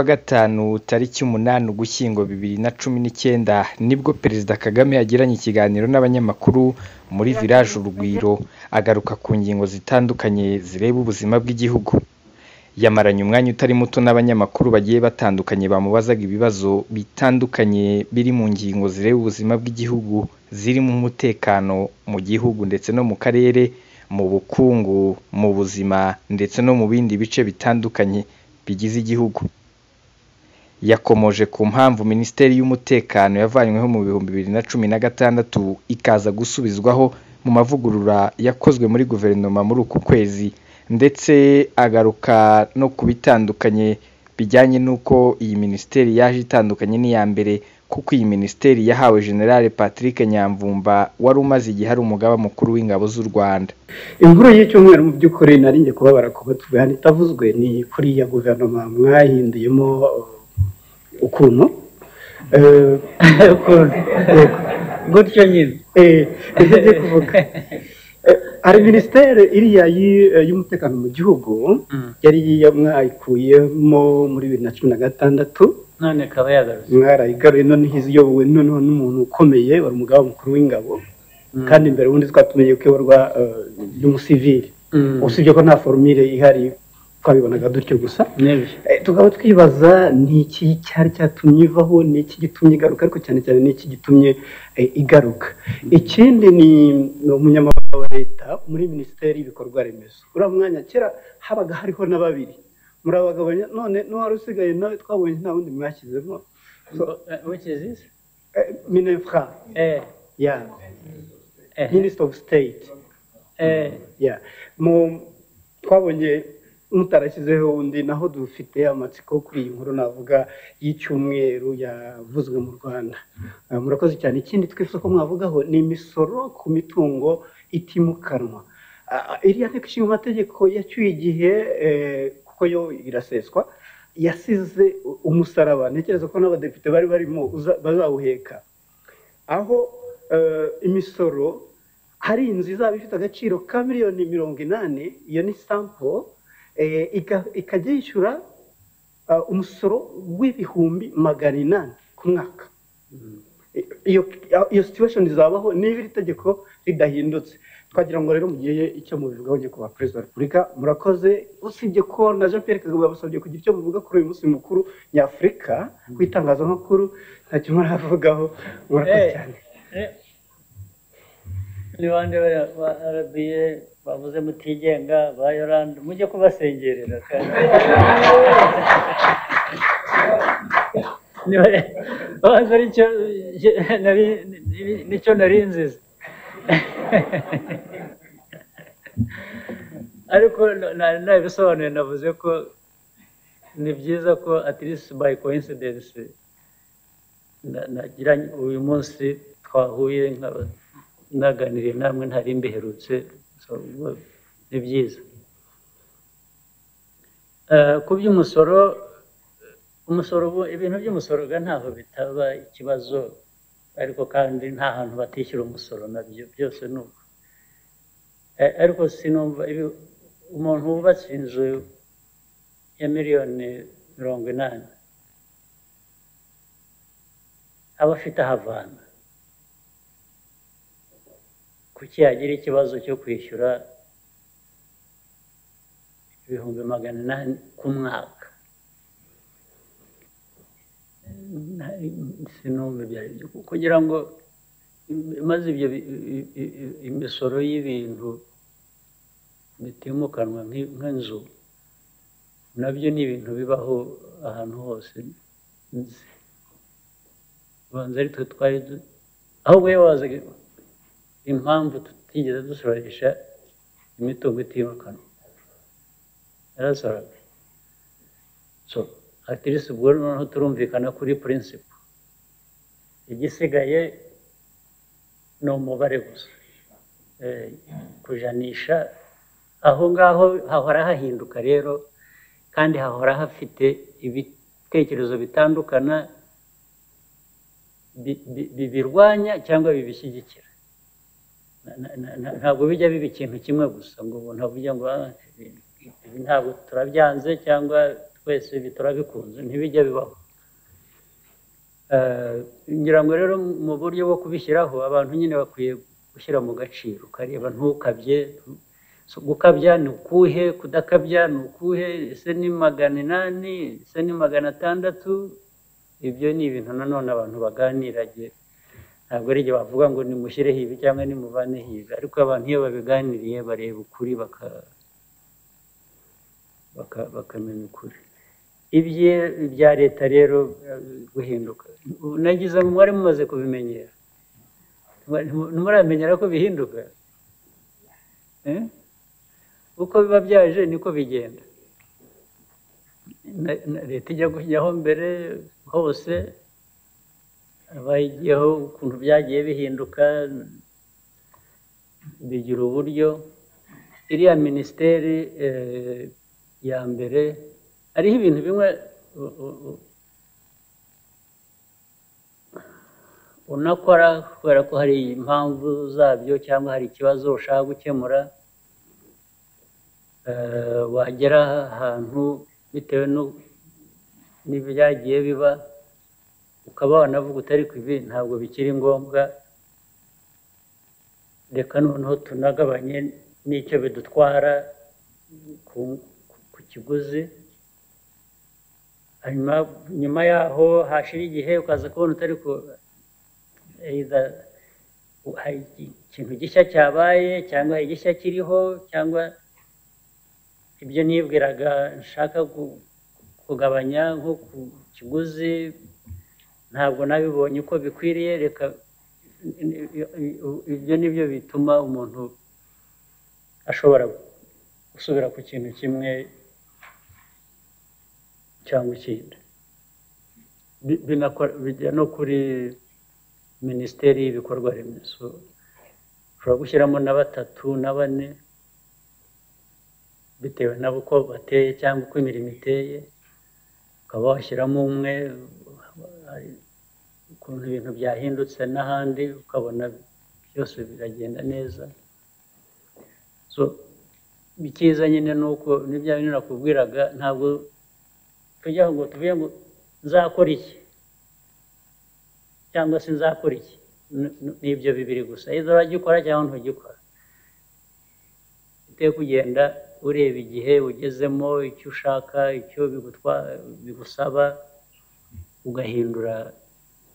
kuwa gatanu tariki 8 Ugushyingo 2019 nibwo Perezida Kagame yagiranye ikiganiro n'abanyamakuru muri village Urugwiro agaruka ku ngingo zitandukanye zireba ubuzima bw'igihugu. Yamaranye umwanya utari muto n'abanyamakuru bagiye batandukanye bamubazaga ibibazo bitandukanye biri mu ngingo zireba ubuzima bw'igihugu, ziri mu mutekano mu gihugu ndetse no mu karere, mu bukungu, mu buzima ndetse no mu bindi bice bitandukanye bigize igihugu. Yakomoje ku mpamvu Minisiteri y'Umutekano yavanyweho mu 2016 ikaza gusubizwaho mu mavugurura yakozwe muri guverinoma muri uku kwezi, ndetse agaruka no kubitandukanye bijyanye nuko iyi minisiteri yaje itandukanye n'iya mbere, kuko iyi minisiteri yahawe General Patrick Nyamvumba wari umaze igihe ari umugaba mukuru w'ingabo z'u Rwanda. Inkuru y'icyumweru mu by'ukuri narinjye kubabara kuba tubihana itavuzwe ni kuri ya guverinoma mwahinduyemo ukuntu gutyo nyine ibyo kuvuga ari minisiteri iriya y'umutekano mu gihugu yari mwayikuyemo muri 2016 none kaba yagarutse mwarayigaruye none iyobowe n'umuntu ukomeye wari umugaba mukuru w'ingabo, kandi imbere ubundi twatumenye ko iyoborwa y'umusivili, usibye ko nta formule ihari twabibonaga dutyo gusa. Tukaba twibaza ni iki cyari cyatumye ivaho, ni iki gitumye igaruka, ariko cyane cyane ni iki gitumye igaruka. Ikindi ni umunyamabanga wa leta muri minisiteri y'ibikorwa remezo. Uriya mwanya kera habaga hariho na babiri muri abagabanya, none n'uwari usigaye nawe twabonye nta wundi mwashyizemo. Which is this? Minefra. Yeah. Minister of State. Yeah. Twabonye mutarashyizeho undi, naho dufite amatsiko kuri iyi nkuru navuga y'icyumweru yavuzwe mu Rwanda. Murakoze cyane. Ikindi twifuza ko mwavugaho ni imisoro ku mitungo itimukanwa. Iriya nteko ishinga amategeko yacyuye igihe kuko yo iraseswa, yasize umusaraba. Ntekereza ko n'abadepite bari barimo bazawuheka, aho imisoro hari inzu izaba ifite agaciro ka miliyoni 80, iyo ni sample, ikajya yishyura umusoro w'ibihumbi 800 ku mwaka. Iyo situation izabaho niba iri tegeko ridahindutse. Twagira ngo rero mugiye icyo mubivugaho ngiye kuba Perezida wa Repubulika. Murakoze. Usibye ko na Jean Pierre Kagame yabasabye kugira icyo muvuga kuri uyu munsi mukuru nyafurika w'itangazamakuru, ntacyo muravugaho. Murakoze cyane. Ni bande ba RBA bavuze mutigenga ba Yolande mujye kubasengerera kandi baza nicyo narinzize. Ariko nabisobanuye, navuze ko ni byiza ko at least by coincidence nagiranye uyu munsi twahuye naganiriye namwe ntari mbiherutse, ni byiza. Ku by'umusoro, ibintu by'umusoro ntaho bitaba ikibazo, ariko kandi nta hantu batishyura umusoro, nabyo byose ni uko. Ariko sinumva umuntu wubatse inzu ya miliyoni 80 aba afite ahavana, kuki yagira ikibazo cyo kwishyura ibihumbi 800 ku mwaka? Sinumva ibyo kugira ngo maze ibyo imisoro y'ibintu bitimukanwa nk'inzu, nabyo ni ibintu bibaho ahantu hose. Banza ari twe twari ahubwo yabazaga impamvu tutigeze dusoresha imitungo itimukanwa, yarasoraga. So at least ubwo noneho turumvikana kuri principle. Igisigaye ni umubare gusa, kujanisha aho ngaho hahora hahinduka rero, kandi hahora hafite ibitekerezo bitandukana bibirwanya cyangwa bibishyigikira. Ntabwo bijya biba ikintu kimwe gusa ngo umuntu avuge ngo ntabwo turabyanze cyangwa twese ibi turabikunze ntibijya bibaho. Ngira ngo rero mu buryo bwo kubishyiraho abantu nyine bakwiye gushyira mu gaciro ukareba ntukabye. Gukabya ni ukuhe, kudakabya ni ukuhe, ese ni 800, ese ni 600. Ibyo ni ibintu nanone abantu baganira, ntabwo ari igihe bavuga ngo nimushyireho ibi cyangwa nimuvaneho ibi, ariko abantu iyo babiganiriye bareba ukuri bakamenya ukuri. Ibya leta rero guhinduka, nagize ngo mwari mumaze kubimenyera, ntimuramenyera ko bihinduka. Uko biba byaje niko bigenda. Leta ijya kujyaho mbere hose abayigiyeho ukuntu byagiye bihinduka bigira uburyo. Iriya minisiteri ya mbere hariho ibintu bimwe unakora kubera ko hari impamvu zabyo cyangwa hari ikibazo ushaka gukemura, wagera ahantu bitewe n'ibyagiye biba ukaba wanavuga utari ku ibi ntabwo bikiri ngombwa, reka noneho tunagabanye n'icyo bidutwara ku kiguzi. Hanyuma nyuma yaho hashira igihe ukaza kubona utari ku hari ikintu gishya cyabaye cyangwa igishya kiriho, cyangwa ibyo nibwiraga nshaka kugabanya nko ku kiguzi ntabwo nabibonye uko bikwiriye, reka ibyo nibyo bituma umuntu ashobora gusubira ku kintu kimwe cyangwa ikindi. Bijya no kuri minisiteri y'ibikorwa remezo, ushobora gushyiramo na 3 na 4 bitewe nabo uko bateye cyangwa uko imirimo iteye, ukaba washyiramo umwe ukuntu ibintu byahindutse n'ahandi ukabona byose biragenda neza. Bikiza nyine nuko n'ibya bintu nakubwiraga, ntabwo tujyaho ngo tuvuye ngo nzakora iki cyangwa se nzakora iki, n'ibyo bibiri gusa, izo uragikora cyangwa ntugikora. Iteye kugenda ureba igihe ugezemo, icyo ushaka, icyo bigusaba, ugahindura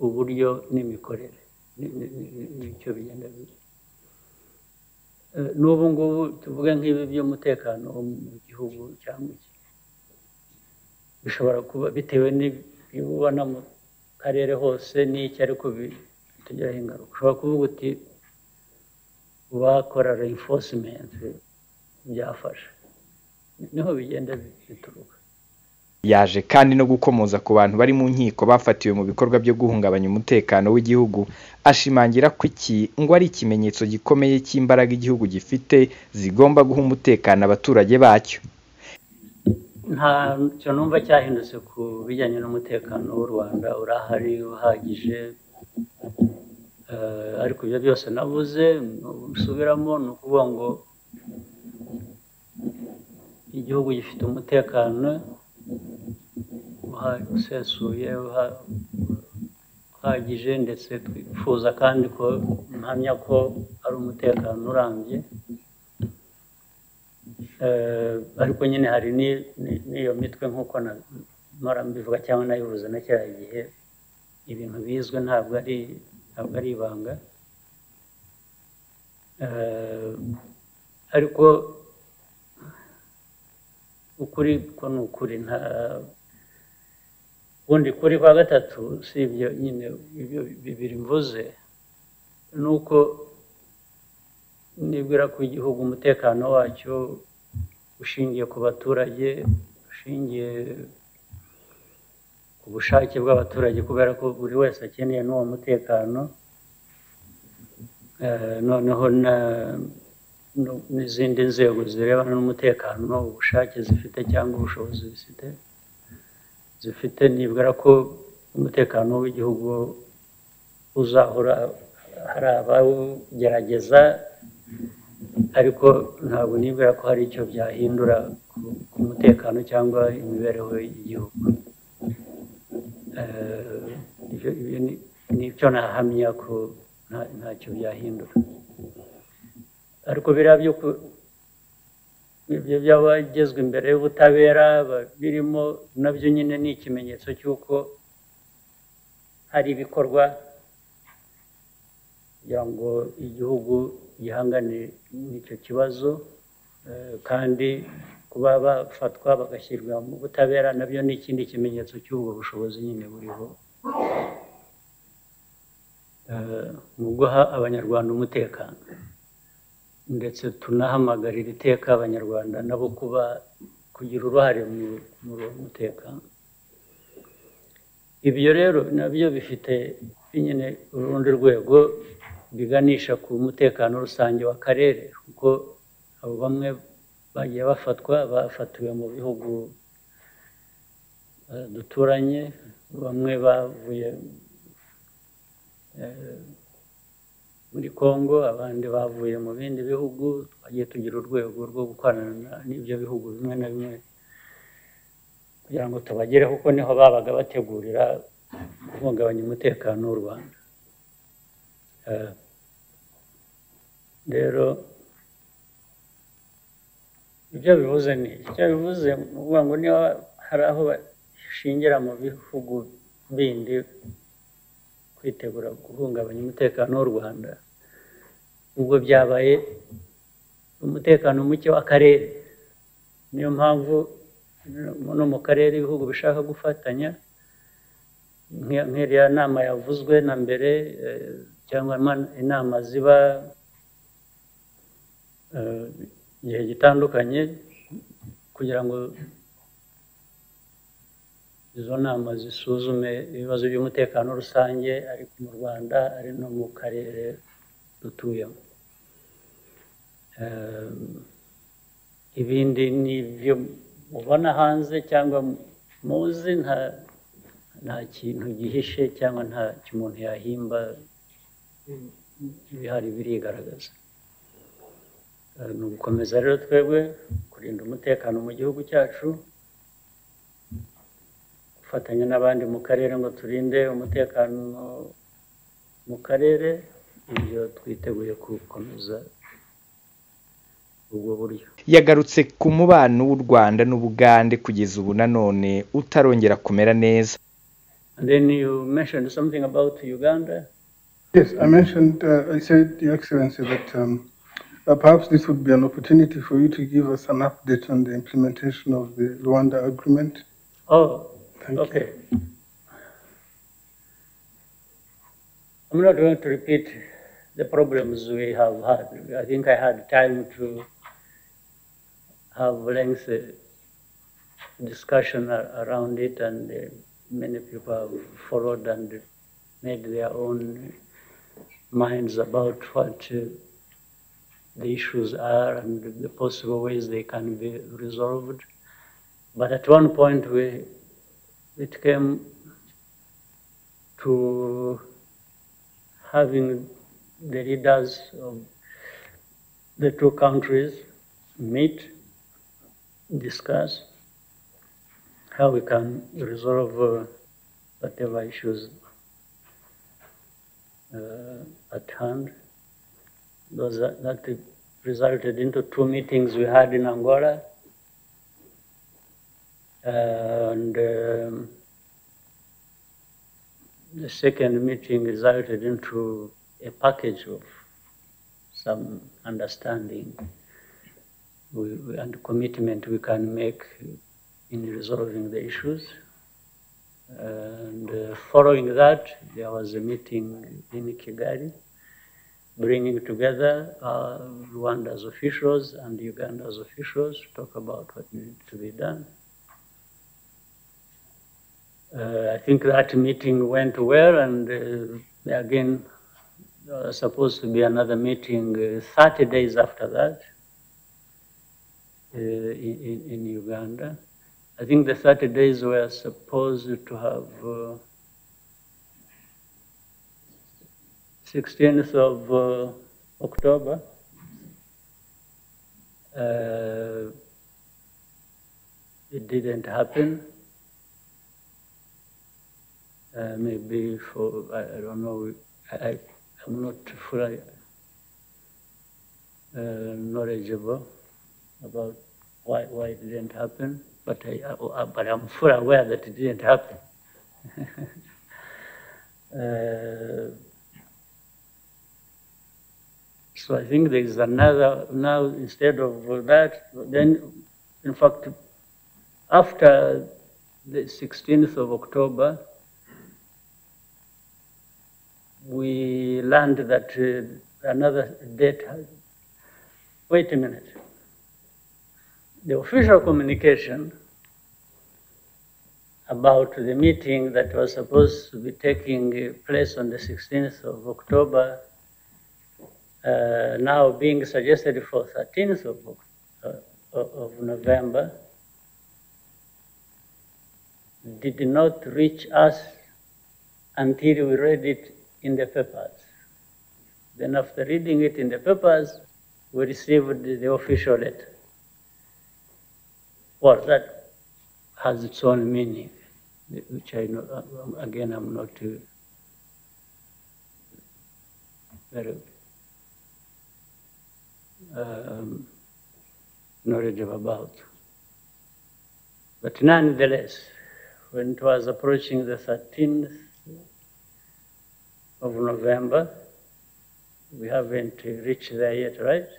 uburyo n'imikorere, nicyo bigenda biba. N'ubu ngubu tuvuge nk'ibi by'umutekano mu gihugu cyangwa iki, bishobora kuba bitewe n'ibyo ubona mu karere hose n'icyo, ariko bitugiraho ingaruka. Ushobora kuvuga uti wakora reinforcement, byafasha, niho bigenda bituruka. Yaje kandi no gukomoza ku bantu bari mu nkiko bafatiwe mu bikorwa byo guhungabanya umutekano w'igihugu, ashimangira ko iki ngo ari ikimenyetso gikomeye cy'imbaraga igihugu gifite zigomba guha umutekano abaturage bacyo. Ntacyo numva cyahindutse ku bijyanye n'umutekano w'u Rwanda, urahari uhagije, ariko ibyo byose navuze usubiramo, ni ukuvuga ngo igihugu gifite umutekano usesuye uhagije, ndetse twifuza kandi ko mpamya ko ari umutekano urambye. Ariko nyine hari n'iyo mitwe nk'uko mpora mbivuga cyangwa nabivuze na cya gihe, ibintu bizwe ntabwo ari ibanga. Ariko ukuri ko ni ukuri, nta ubundi kuri kwa gatatu si ibyo nyine ibyo bibiri mvuze, ni uko nibwira ko igihugu umutekano wacyo ushingiye ku baturage, ushingiye ku bushake bw'abaturage, kubera ko buri wese akeneye n'uwo mutekano. Noneho n'izindi nzego zirebana n'umutekano, ubushake zifite cyangwa ubushobozi zifite, nibwira ko umutekano w'igihugu uzahora hari abawugerageza ariko ntabwo nibwira ko hari icyo byahindura ku mutekano cyangwa imibereho y'igihugu. Ibyo nicyo nahamya ko ntacyo byahindura, ariko biriya ibyo byabagezwe imbere y'ubutabera birimo nabyo nyine ni ikimenyetso cy'uko hari ibikorwa kugira ngo igihugu gihangane n'icyo kibazo, kandi kuba bafatwa bagashyirwa mu butabera nabyo ni ikindi kimenyetso cy'ubwo bushobozi nyine buriho mu guha abanyarwanda umutekano, ndetse tunahamagarira iteka abanyarwanda nabo kugira uruhare muri uwo mutekano. Ibyo rero nabyo bifite nyine urundi rwego biganisha ku mutekano rusange w'akarere, kuko abo bamwe bagiye bafatiwe mu bihugu duturanye, bamwe bavuye muri Congo, abandi bavuye mu bindi bihugu. Twagiye tugira urwego rwo gukorana n'ibyo bihugu bimwe na bimwe kugira ngo tubagereho, kuko niho babaga bategurira guhungabanya umutekano w'u Rwanda. Rero ibyo bivuze ni icyo bivuze uvuga ngo niba hari aho bashingira mu bihugu bindi kwitegura guhungabanya umutekano w'u Rwanda, ubwo byabaye umutekano muke w'akarere. Niyo mpamvu no mu karere ibihugu bishaka gufatanya, nk'iriya nama yavuzwe na mbere, cyangwa inama ziba igihe gitandukanye, kugira ngo izo nama zisuzume ibibazo by'umutekano rusange ariko mu Rwanda ari no mu karere dutuyemo. Ibindi ni ibyo mubona hanze cyangwa muzi, nta kintu gihishe cyangwa nta umuntu yahimba, ibihari birigaragaza. Ni ugukomeza rero twebwe kurinda umutekano mu gihugu cyacu, gufatanya n'abandi mu karere ngo turinde umutekano mu karere. Ibyo twiteguye gukomeza ubwo buryo. Yagarutse ku mubano w'u Rwanda n'Ubugande kugeza ubu nanone utarongera kumera neza. And then you mentioned something about Uganda. Yes, I said, Your Excellency, that perhaps this would be an opportunity for you to give us an update on the implementation of the Rwanda agreement. Oh, Thank okay. I'm not going to repeat the problems we have had. I think I had time to have lengthy discussion around it, and many people have followed and made their own minds about what the issues are and the possible ways they can be resolved. But at one point it came to having the leaders of the two countries meet, discuss how we can resolve whatever issues at hand. That resulted into 2 meetings we had in Angola, and the second meeting resulted into a package of some understanding and commitment we can make in resolving the issues. And following that, there was a meeting in Kigali, bringing together Rwanda's officials and Uganda's officials to talk about what needs to be done. I think that meeting went well, and again, there was supposed to be another meeting 30 days after that in Uganda. I think the 30 days were supposed to have 16th of October, It didn't happen. Maybe for, I don't know, I'm not fully knowledgeable about why it didn't happen, but I'm fully aware that it didn't happen. So I think there is another, now instead of that, then in fact, after the 16th of October, we learned that another date had, wait a minute. The official communication about the meeting that was supposed to be taking place on the 16th of October, now being suggested for 13th of November, did not reach us until we read it in the papers. Then after reading it in the papers, we received the official letter. Well, that has its own meaning, which I know, again, I'm not very knowledgeable about. But nonetheless, when it was approaching the 13th of November, we haven't reached there yet, right?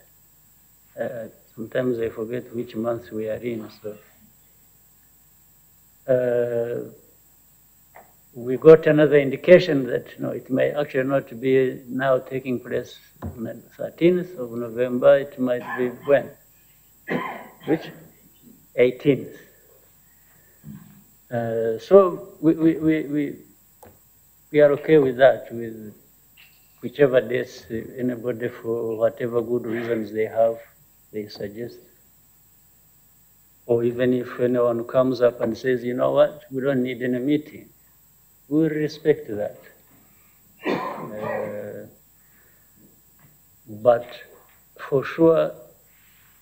Sometimes I forget which month we are in, so. We got another indication that no, it may actually not be now taking place on the 13th of November, it might be when? Which? 18th. So we are okay with that, with whichever dates anybody, for whatever good reasons they have, they suggest. Or even if anyone comes up and says, you know what, we don't need any meeting, we respect that. But for sure,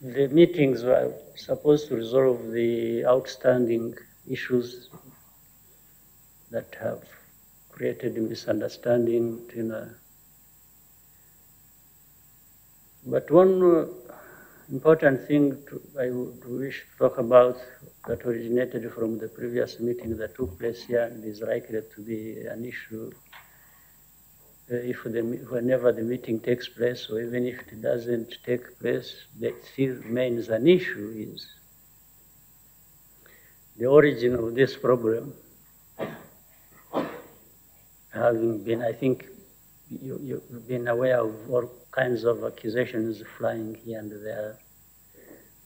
the meetings were supposed to resolve the outstanding issues that have created a misunderstanding between But one important thing I would wish to talk about that originated from the previous meeting that took place here and is likely to be an issue whenever the meeting takes place, or even if it doesn't take place, that still remains an issue, is the origin of this problem. Having been, I think, you've been aware of all kinds of accusations flying here and there,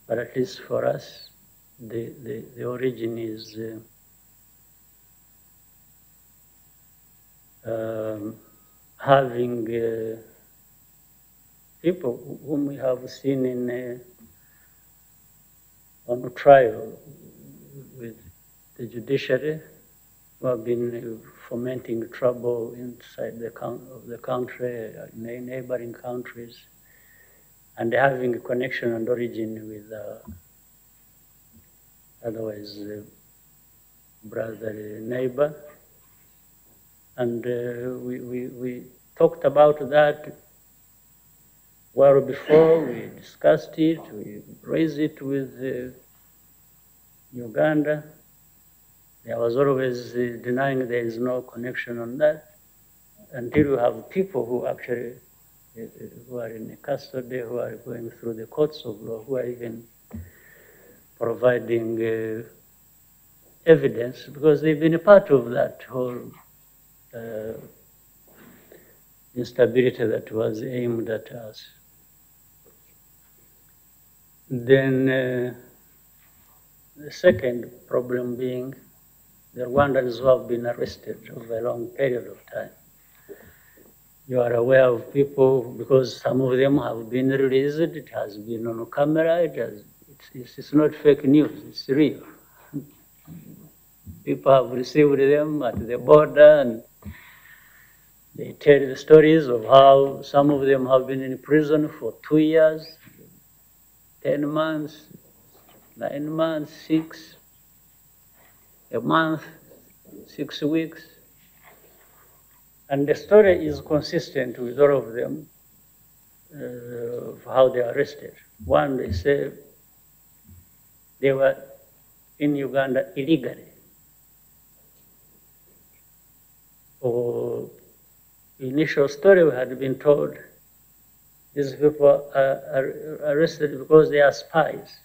but at least for us, the origin is having people whom we have seen in on trial with the judiciary, who have been fomenting trouble inside the country, neighboring countries, and having a connection and origin with otherwise brother neighbor. And we talked about that well before, we discussed it, we raised it with Uganda. There was always denying there is no connection on that, until you have people who actually, who are in custody, who are going through the courts of law, who are even providing evidence, because they've been a part of that whole instability that was aimed at us. Then the second problem being the Rwandans who have been arrested over a long period of time. You are aware of people, because some of them have been released, it has been on camera, it's not fake news, it's real. People have received them at the border, and they tell the stories of how some of them have been in prison for 2 years. 10 months, 9 months, 6, a month, 6 weeks. And the story is consistent with all of them, of how they are arrested. One, they say they were in Uganda illegally. Or initial story we had been told, these people are arrested because they are spies,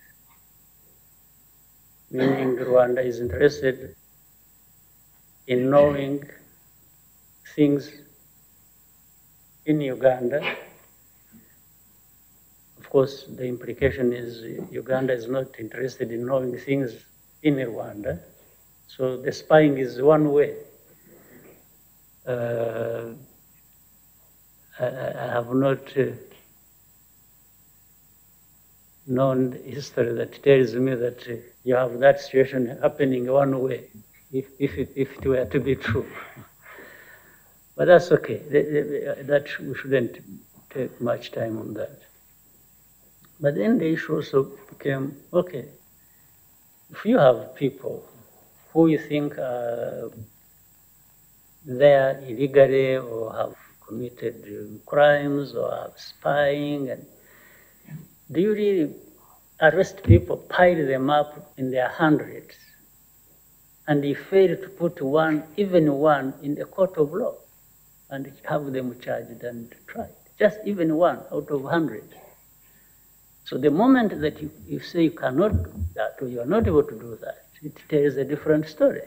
meaning Rwanda is interested in knowing things in Uganda. Of course, the implication is Uganda is not interested in knowing things in Rwanda. So the spying is one way. I have not known history that tells me that you have that situation happening one way, if it were to be true. But that's okay. That we shouldn't take much time on that. But then the issue also became, okay, if you have people who you think are there illegally or have committed crimes or have spying, and do you really arrest people, pile them up in their hundreds, and you fail to put one, even one, in the court of law and have them charged and tried? Just even one out of 100. So the moment that you say you cannot do that, or you are not able to do that, it tells a different story.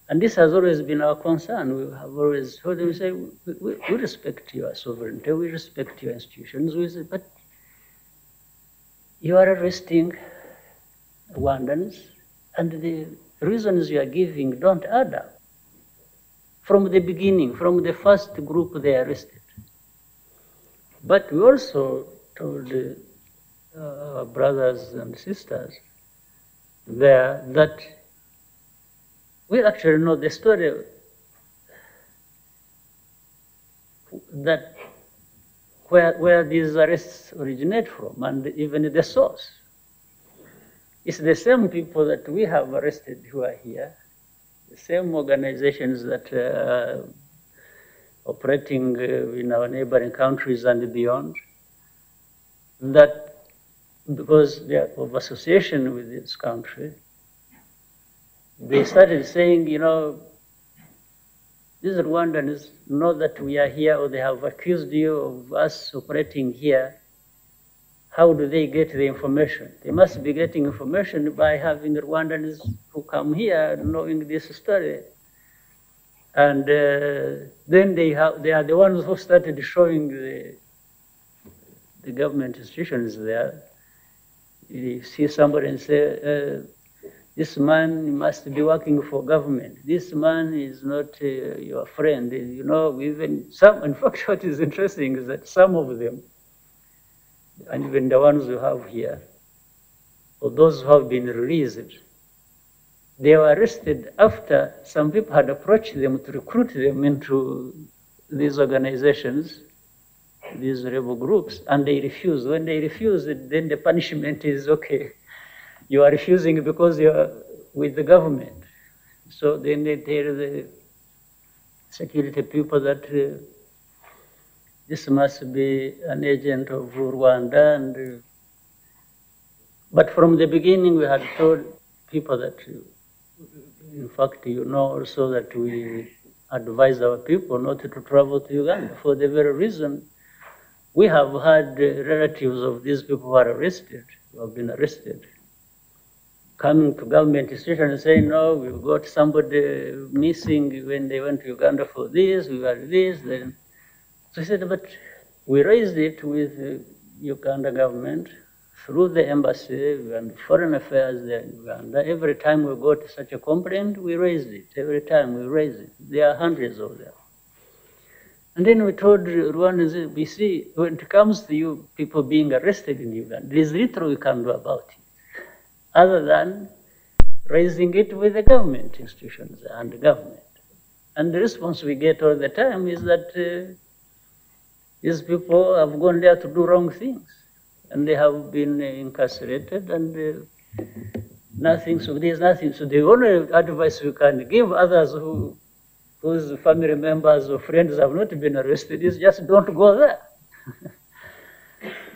And this has always been our concern. We have always heard them say, we respect your sovereignty, we respect your institutions, we say, but you are arresting Rwandans, and the reasons you are giving don't add up. From the beginning, from the first group they arrested. But we also told our brothers and sisters there that we actually know the story that where these arrests originate from, and even the source. It's the same people that we have arrested who are here, the same organizations that are operating in our neighboring countries and beyond, that because they are of association with this country, they started saying, you know, these Rwandans know that we are here, or they have accused you of us operating here. How do they get the information? They must be getting information by having Rwandans who come here knowing this story. And then they are the ones who started showing the government institutions there. You see somebody and say, this man must be working for government. This man is not your friend. You know, even some, in fact, what is interesting is that some of them, and even the ones we have here, or those who have been released, they were arrested after some people had approached them to recruit them into these organizations, these rebel groups, and they refused. When they refused, then the punishment is, okay, you are refusing because you are with the government. So then they tell the security people that this must be an agent of Rwanda. And but from the beginning, we had told people that, in fact, you know also that we advise our people not to travel to Uganda for the very reason we have had relatives of these people who are arrested, who have been arrested, coming to government institutions and saying, no, we've got somebody missing when they went to Uganda for this, we got this. Then. So I said, but we raised it with the Uganda government through the embassy and foreign affairs there in Uganda. Every time we got such a complaint, we raised it. Every time we raised it. There are hundreds of them. And then we told Rwandans, we see, when it comes to you people being arrested in Uganda, there is little we can do about it, other than raising it with the government institutions and the government. And the response we get all the time is that these people have gone there to do wrong things. and they have been incarcerated, and nothing. So there's nothing. So the only advice we can give others whose family members or friends have not been arrested is just don't go there.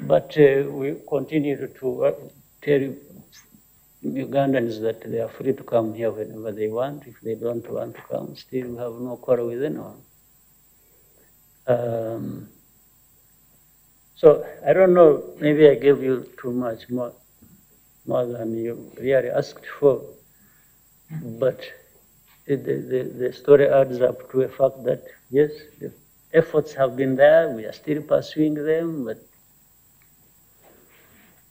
But we continue to tell Ugandans that they are free to come here whenever they want. If they don't want to come, still we have no quarrel with anyone. So I don't know, maybe I gave you too much more than you really asked for, but the story adds up to a fact that yes, the efforts have been there, we are still pursuing them, but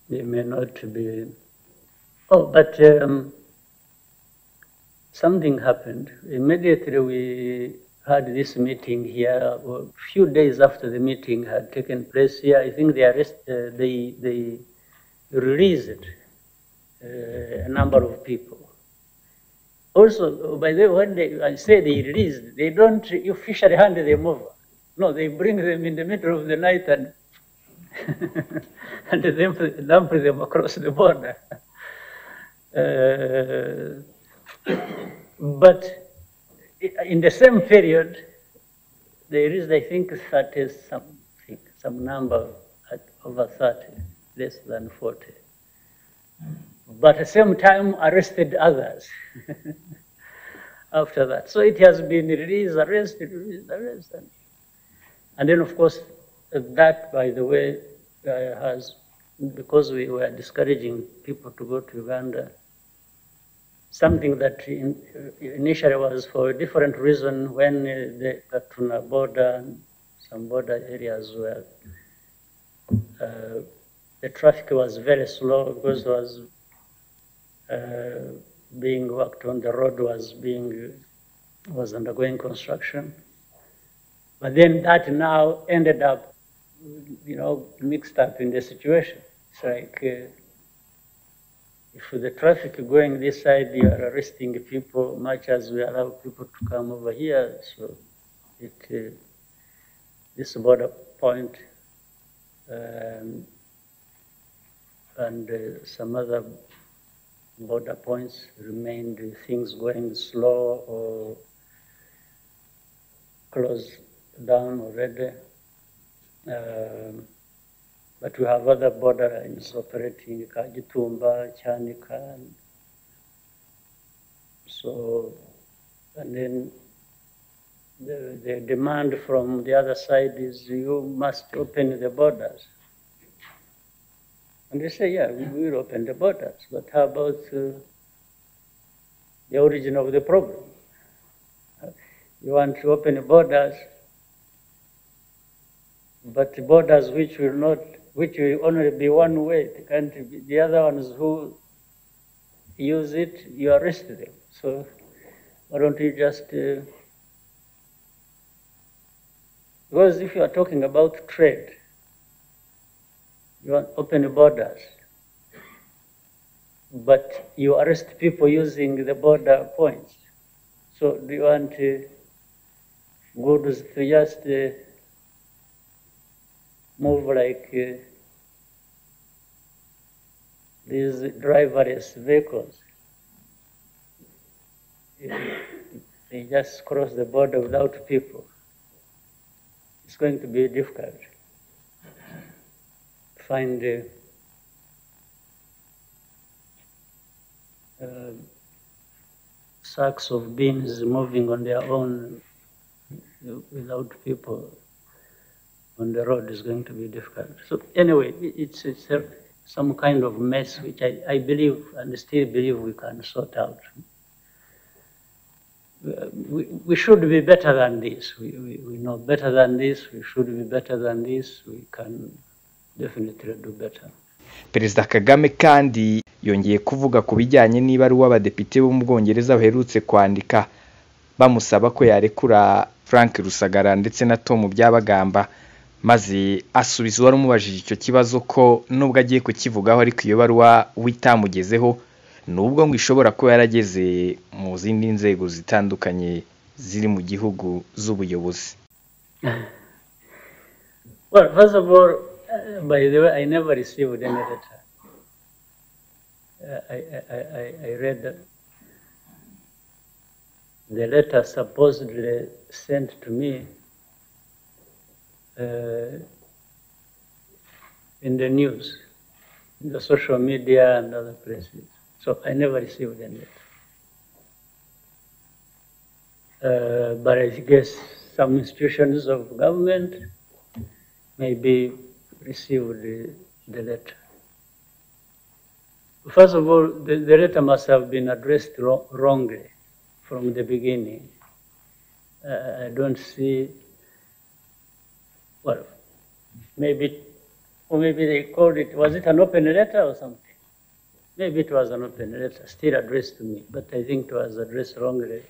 they may not be. Oh, but something happened. Immediately we had this meeting here. A few days after the meeting had taken place here, I think they released a number of people. Also, by the way, when I say they released, they don't officially hand them over. No, they bring them in the middle of the night and and dump them across the border. But in the same period, there is, I think, 30 something, some number at over 30, less than 40. But at the same time, arrested others after that. So it has been released, arrested, released, arrested. And then, of course, that, by the way, has, because we were discouraging people to go to Uganda, something that initially was for a different reason when the Gatuna border, some border areas where the traffic was very slow because it was being worked on, the road was undergoing construction. But then that now ended up, mixed up in the situation. It's like, if the traffic going this side, you are arresting people much as we allow people to come over here. So this border point and some other border points remained things going slow or closed down already. But we have other border lines operating, Kajitumba, Chanika. So, and then the demand from the other side is you must open the borders. And they say, yeah, we will open the borders, but how about the origin of the problem? You want to open the borders, but the borders which will only be one way. The other ones who use it, you arrest them. So why don't you just, because if you are talking about trade, you want to open the borders, but you arrest people using the border points. So do you want goods to just move like these driverless vehicles? They just cross the border without people. It's going to be difficult to find sacks of beans moving on their own without people on the road is going to be difficult. So anyway, it's some kind of mess which I believe and still believe we can sort out. We should be better than this. We know better than this. We should be better than this. We can definitely do better. Perezida Kagame kandi yongeye kuvuga ku bijyanye n'ibaruwa abadepite bo mu Bwongereza baherutse kwandika bamusaba ko yarekura Frank Rusagara ndetse na Tom Byabagamba, maze asubiza wari umubajije icyo kibazo ko nubwo agiye kukivugaho ariko iyo baruwa witamugezeho nubwo ngo ishobora kuba yarageze mu zindi nzego zitandukanye ziri mu gihugu z'ubuyobozi. Well, first of all, By the way, I never received any letter. I read the letter supposedly sent to me in the news, in the social media and other places. So I never received any letter. But I guess some institutions of government maybe received the letter. First of all, the letter must have been addressed wrongly from the beginning. I don't see, well, maybe, or maybe they called it, was it an open letter or something? Maybe it was an open letter, still addressed to me, but I think it was addressed wrongly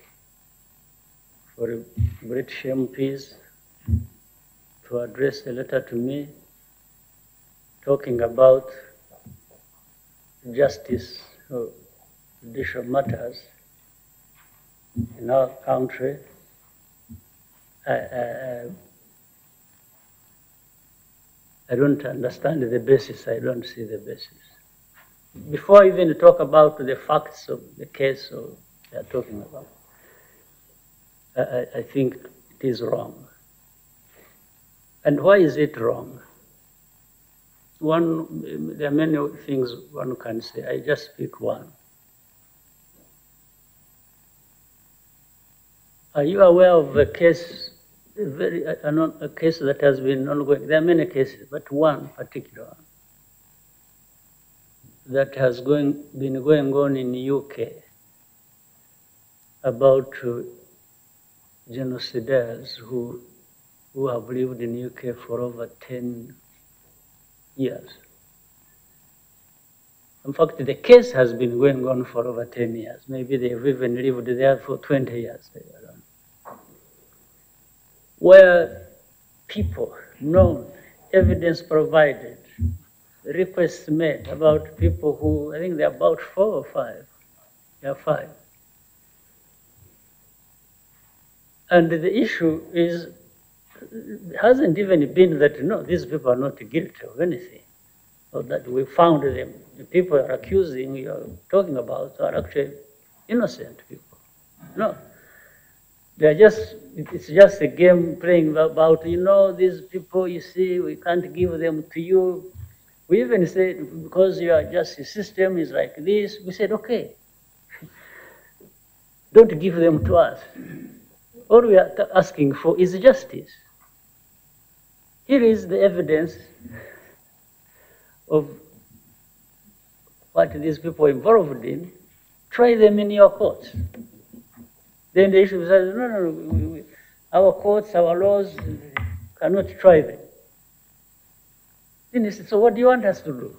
for British MPs to address a letter to me talking about justice or judicial matters in our country. I don't understand the basis. I don't see the basis. Before I even talk about the facts of the case they are talking about, I think it is wrong. And why is it wrong? There are many things one can say. I just pick one. Are you aware of a case, a case that has been ongoing? There are many cases, but one particular one that has been going on in the UK about genocidaires who have lived in the UK for over 10 years. In fact, the case has been going on for over 10 years. Maybe they've even lived there for 20 years. I don't know. Where people known, evidence provided, requests made about people who, I think they're about 4 or 5. They're 5. And the issue is, hasn't even been that, no, these people are not guilty of anything, or that we found them. The people you're accusing, you're talking about, are actually innocent people. No. They're just, it's just a game playing about, these people, you see, we can't give them to you. We even said, because your justice system is like this, we said, okay, don't give them to us. All we are asking for is justice. Here is the evidence of what these people are involved in. Try them in your courts. Then the issue says, no, our courts, our laws cannot try them. Then he said, so what do you want us to do?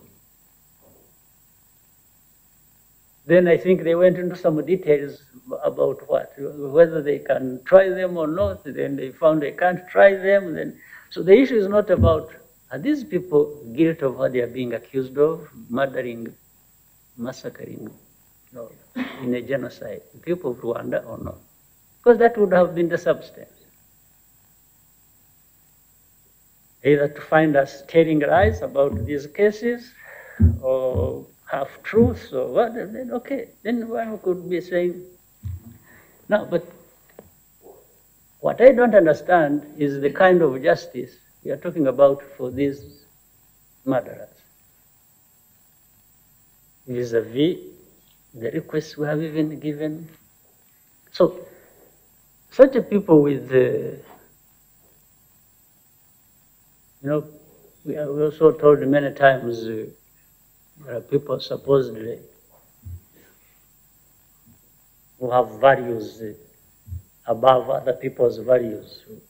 Then I think they went into some details about what, whether they can try them or not. Then they found they can't try them. Then, so the issue is not about, are these people guilty of what they are being accused of, murdering, massacring, in a genocide, the people of Rwanda or not? Because that would have been the substance. Either to find us telling lies about these cases, or half-truths, or what, then okay. Then one could be saying, no, but what I don't understand is the kind of justice we are talking about for these murderers, vis-a-vis the requests we have even given. So, such a people with, we also told many times there are people supposedly who have values above other people's values, who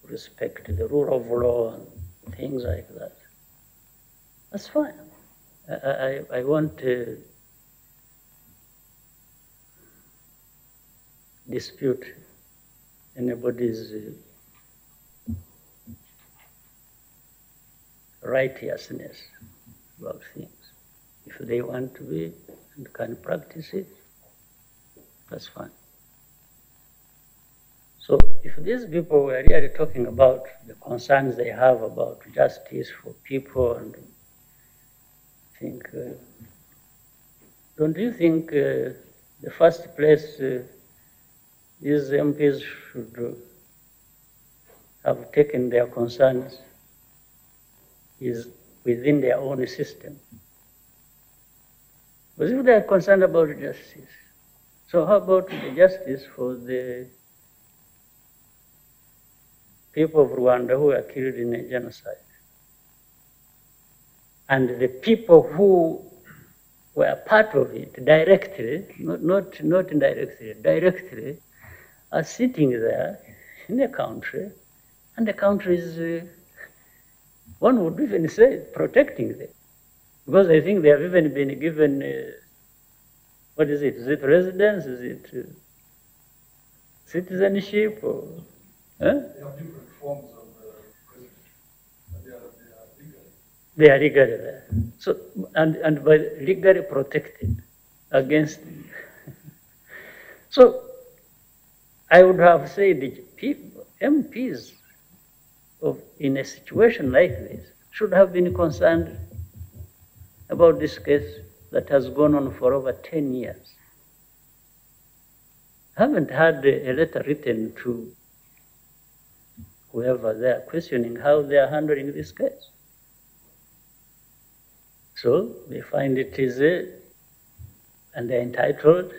respect the rule of law and things like that. That's fine. I won't dispute anybody's righteousness about things. If they want to be and can practice it, that's fine. So if these people were really talking about the concerns they have about justice for people, and think, don't you think the first place these MPs should have taken their concerns is within their own system? Because if they are concerned about justice, so how about the justice for the people of Rwanda who were killed in a genocide? And the people who were part of it directly, not indirectly, directly, are sitting there in the country, and the country is, one would even say, protecting them. Because I think they have even been given, what is it? Is it residence? Is it citizenship? Or, They have different forms of residency. They are legally there. So, and by legally protected against. So, I would have said people, MPs in a situation like this should have been concerned about this case that has gone on for over 10 years. I haven't had a letter written to whoever they are questioning how they are handling this case. So they find it easy, and they're entitled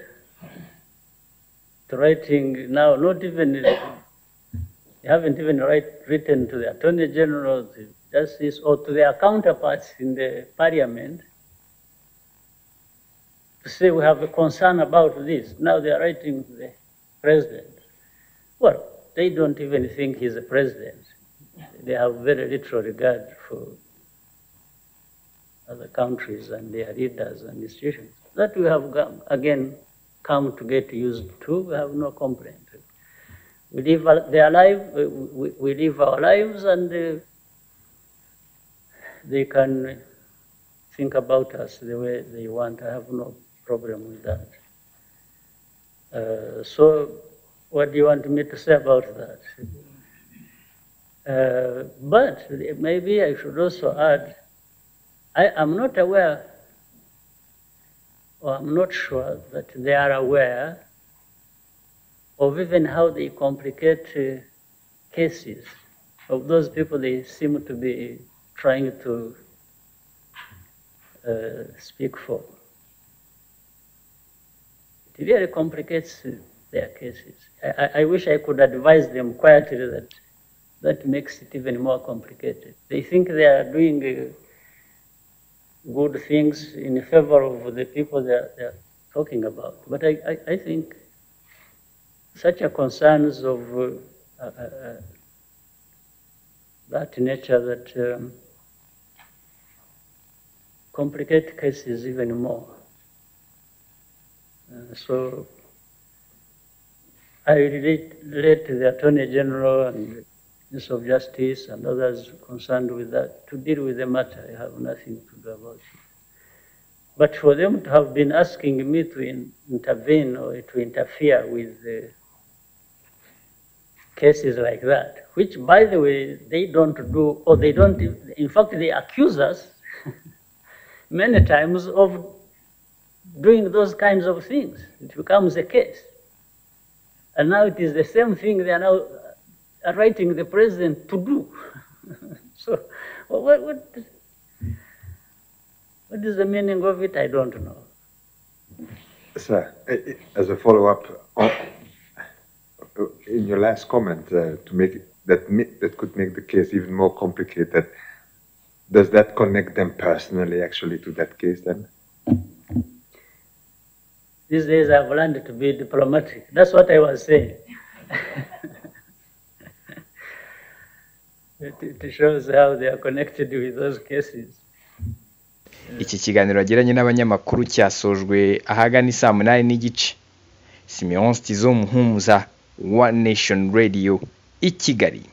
to writing now, not even, they haven't even written to the Attorney General, the Justice, or to their counterparts in the Parliament to say we have a concern about this. Now they are writing to the President. Well, they don't even think he's a president. They have very little regard for other countries and their leaders and institutions. That we have, again, come to get used to. We have no complaint. We live their life, we live our lives, and they can think about us the way they want. I have no problem with that. So what do you want me to say about that? But maybe I should also add, I am not aware, or I'm not sure that they are aware of even how they complicate cases of those people they seem to be trying to speak for. It really complicates their cases. I wish I could advise them quietly that that makes it even more complicated. They think they are doing good things in favor of the people they're talking about. But I think such a concerns of that nature that complicate cases even more. So I relate to the Attorney General and Minister of Justice and others concerned with that to deal with the matter. I have nothing to do about it. But for them to have been asking me to intervene or to interfere with cases like that, which, by the way, they don't do, or they don't, in fact, they accuse us many times of doing those kinds of things. It becomes a case. And now it is the same thing they are now writing the president to do. So what is the meaning of it? I don't know. Sir, as a follow-up, in your last comment, to make that could make the case even more complicated, does that connect them personally actually to that case then? These days I've learned to be diplomatic. That's what I was saying. It shows how they are connected with those cases. Iki kiganiro yagiranye n'abanyamakuru cyasojwe ahagana saa 8:30. Simeon Stizo Muhumuza, One Nation Radio, i Kigali.